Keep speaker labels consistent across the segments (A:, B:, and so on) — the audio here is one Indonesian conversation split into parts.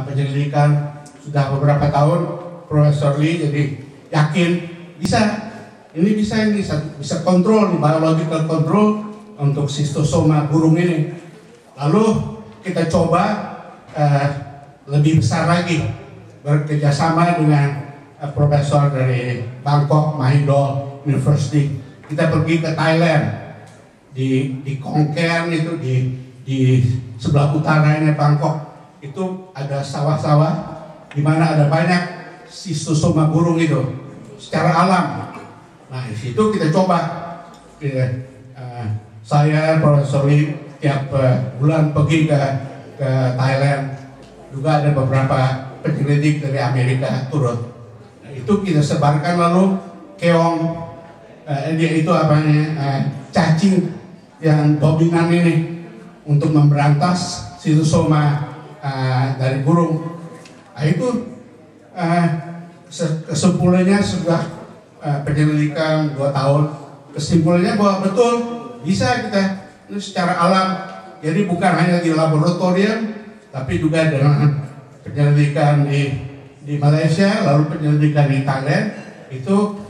A: penyelidikan sudah beberapa tahun, Profesor Lee jadi yakin bisa kontrol, biological control untuk Schistosoma burung ini. Lalu kita coba lebih besar lagi, bekerjasama dengan profesor dari Bangkok Mahidol University. Kita pergi ke Thailand, di Khon Kaen itu di sebelah utaranya Bangkok itu ada sawah-sawah di mana ada banyak Schistosoma burung itu secara alam. Nah di situ kita coba, saya Profesor Lee tiap bulan pergi ke Thailand, juga ada beberapa penyelidik dari Amerika turun. Nah, itu kita sebarkan lalu keong, dia itu cacing yang dominan ini untuk memberantas Schistosoma dari burung. Nah, itu kesimpulannya sudah penyelidikan 2 tahun. Kesimpulannya bahwa betul bisa kita secara alam. Jadi bukan hanya di laboratorium, tapi juga dengan penyelidikan di Malaysia, lalu penyelidikan di Thailand. Itu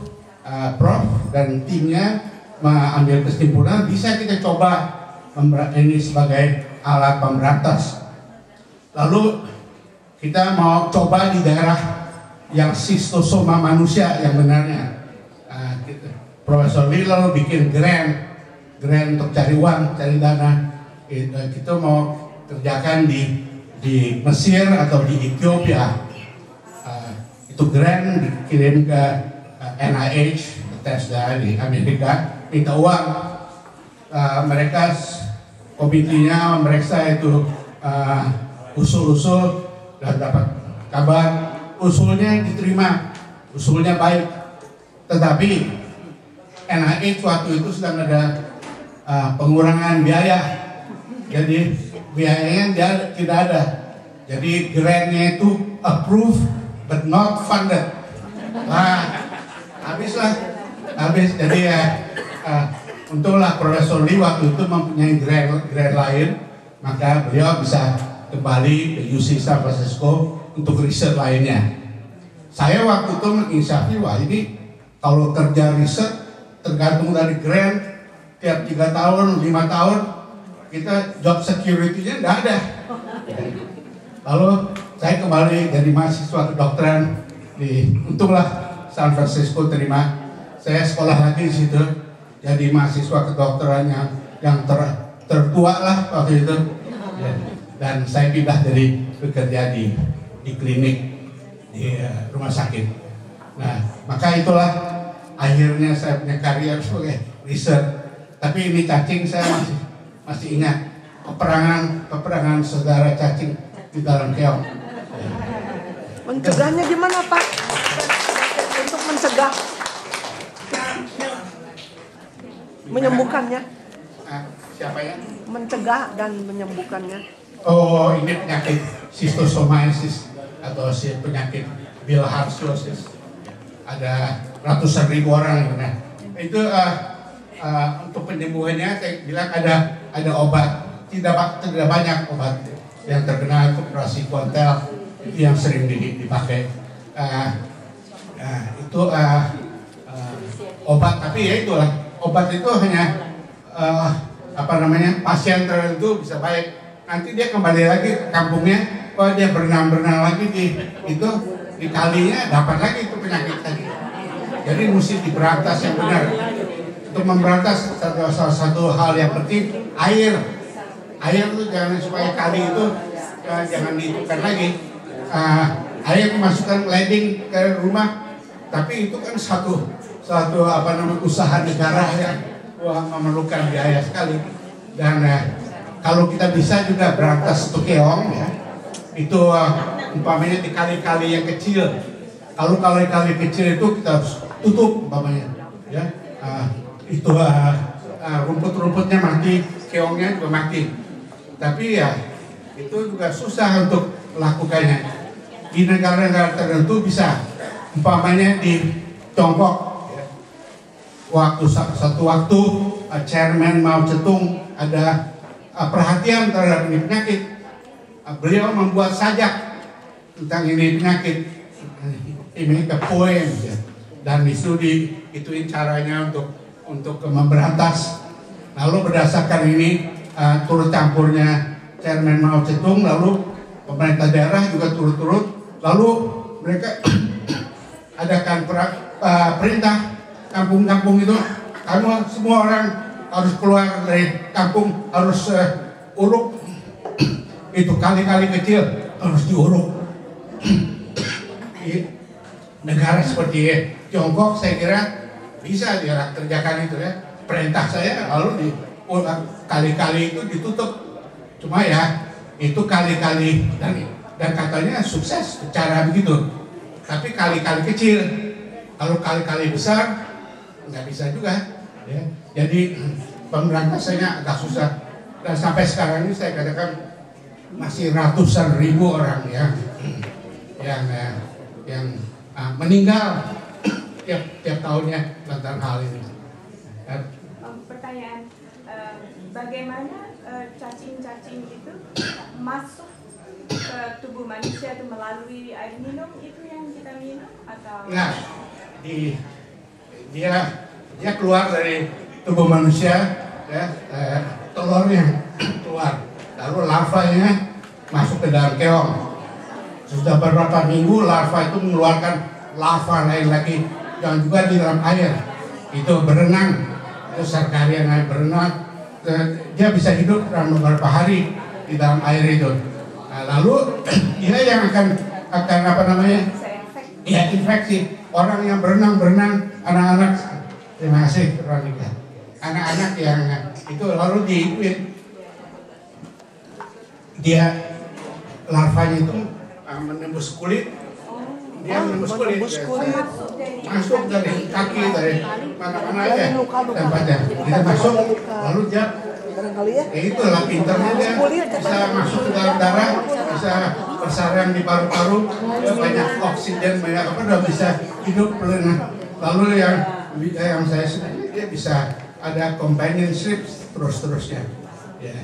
A: Prof dan timnya mengambil kesimpulan bisa kita coba ini sebagai alat pemberantas. Lalu kita mau coba di daerah yang Schistosoma manusia yang benarnya. Profesor Lee lalu bikin grant untuk cari uang, cari dana. Kita mau kerjakan di Mesir atau di Ethiopia. Itu grant dikirim ke NIH, tes dari Amerika, minta uang. Mereka komitinya memeriksa itu usul-usul dan dapat kabar usulnya diterima, usulnya baik. Tetapi NIH waktu itu sedang ada pengurangan biaya. Jadi biayanya tidak ada. Jadi grantnya itu approved but not funded. Nah, habis. Jadi untunglah Profesor Lee waktu itu mempunyai grant lain, maka beliau bisa kembali ke UC San Francisco untuk riset lainnya. Saya waktu itu menginisiasi, wah ini kalau kerja riset tergantung dari grant, tiap 3 tahun, 5 tahun, kita job security-nya nggak ada. Lalu saya kembali jadi mahasiswa kedokteran untunglah San Francisco terima. Saya sekolah lagi di situ, jadi mahasiswa kedokteran yang tertua lah waktu itu. Dan saya pindah dari bekerja di klinik, di rumah sakit. Nah, maka itulah akhirnya saya punya karir sebagai riset. Tapi ini cacing saya masih ingat peperangan saudara cacing di dalam keong.
B: Mencegahnya gimana Pak? Untuk mencegah, menyembuhkannya?
A: Siapa ya?
B: Mencegah dan menyembuhkannya.
A: Oh, ini penyakit Schistosomiasis atau penyakit bilharziosis. Ada ratusan ribu orang yang kena. Itu untuk penyembuhannya saya bilang ada obat. Tidak banyak obat yang terkena untuk praziquantel itu yang sering dipakai. Itu obat, tapi ya itulah obat itu hanya pasien tertentu bisa baik. Nanti dia kembali lagi ke kampungnya, dia berenang lagi di kalinya dapat lagi itu penyakit tadi. Jadi mesti diberantas yang benar. Untuk memberantas salah satu hal yang penting air itu jangan supaya kali itu jangan dihidupkan lagi. Air dimasukkan landing ke rumah, tapi itu kan satu usaha negara yang memerlukan biaya sekali. Dan kalau kita bisa juga berantas untuk keong ya, itu umpamanya di kali-kali yang kecil. Kalau kali-kali kecil itu kita harus tutup umpamanya ya. Itu rumput-rumputnya mati, keongnya juga mati. Tapi ya itu juga susah untuk melakukannya. Di negara-negara tertentu bisa, umpamanya di Tiongkok ya. Satu waktu Chairman Mao Zedong ada perhatian terhadap ini penyakit. Beliau membuat sajak tentang ini penyakit ini ke poem ya. Dan itu ituin caranya untuk memberantas. Lalu berdasarkan ini turut campurnya Chairman Mao Zedong, lalu pemerintah daerah juga turut-turut, lalu mereka adakan perintah kampung-kampung itu, kamu semua orang harus keluar dari kampung, harus uruk itu kali-kali kecil harus diuruk. Negara seperti Tiongkok saya kira bisa dia kerjakan itu ya, perintah saya lalu di kali-kali itu ditutup, cuma ya itu kali-kali dan katanya sukses cara begitu, tapi kali-kali kecil, kalau kali-kali besar nggak bisa juga ya. Jadi pemberantasannya agak susah, dan sampai sekarang ini saya katakan masih ratusan ribu orang yang meninggal tiap tahunnya tentang hal ini.
C: Pertanyaan, bagaimana cacing-cacing itu masuk ke tubuh manusia itu melalui air minum itu yang kita minum atau?
A: Nah, dia keluar dari tubuh manusia ya, telurnya keluar, lalu larvanya masuk ke dalam keong. Sudah beberapa minggu larva itu mengeluarkan larva lain lagi yang juga di dalam air, itu berenang, itu sarkarian air berenang, dia bisa hidup dalam beberapa hari di dalam air itu. Nah, lalu dia yang akan apa namanya? Ya, infeksi orang yang berenang, anak-anak. Terima kasih, Veronica. Anak-anak yang itu lalu dia larvanya itu menembus kulit, dia menembus kulit, masuk dari kaki, dari mana-mana aja tempatnya, dia masuk, lalu dia itulah pinternya, dia bisa masuk ke dalam darah, bisa bersarang di paru-paru, dia banyak oksigen, banyak apa, udah bisa hidup lalu yang saya senang dia bisa ada companionship terus-terusnya ya.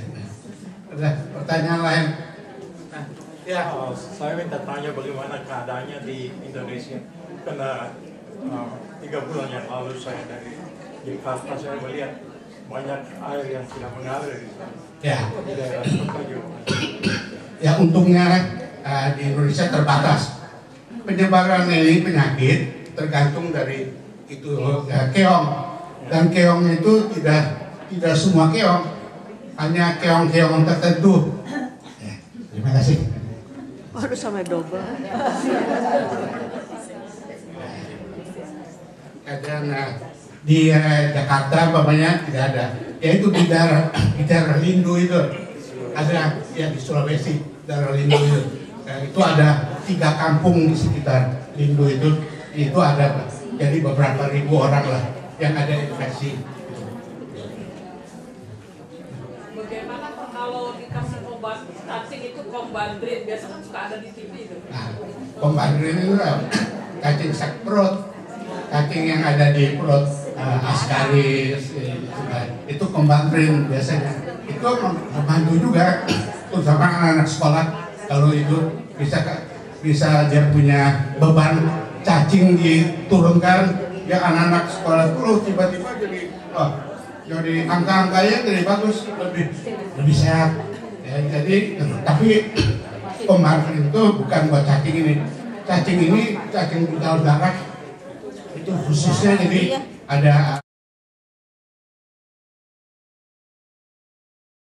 A: Ada pertanyaan lain? Ya,
D: saya minta tanya bagaimana keadaannya di Indonesia, karena 3 bulan yang lalu saya dari Jakarta, saya melihat banyak air yang tidak mengalir di sana.
A: Ya.
D: Di daerah Soekarno.
A: Ya, untungnya di Indonesia terbatas. Penyebaran ini penyakit tergantung dari itu keong, dan keong itu tidak semua keong, hanya keong-keong tertentu. Ya, terima kasih.
B: Waduh, sampai double.
A: Kadang di Jakarta umpamanya tidak ada, yaitu di daerah Lindu itu ada, ya di Sulawesi daerah Lindu itu ada 3 kampung di sekitar Lindu itu ada, jadi beberapa ribu orang lah yang ada infeksi.
E: Bagaimana kalau di kampung obat cacing itu kombandrin, biasanya suka ada di TV itu.
A: Nah, kombandrin itu cacing sak perut, cacing yang ada di perut askaris, itu kombandrin biasanya. Itu membantu juga terutama anak-anak sekolah, kalau itu bisa dia punya beban cacing diturunkan, ya anak-anak sekolah itu tiba-tiba jadi angka-angkanya jadi bagus, lebih sehat ya. Jadi tapi kombandrin itu bukan buat cacing ini, cacing di dalam darah itu khususnya, jadi ada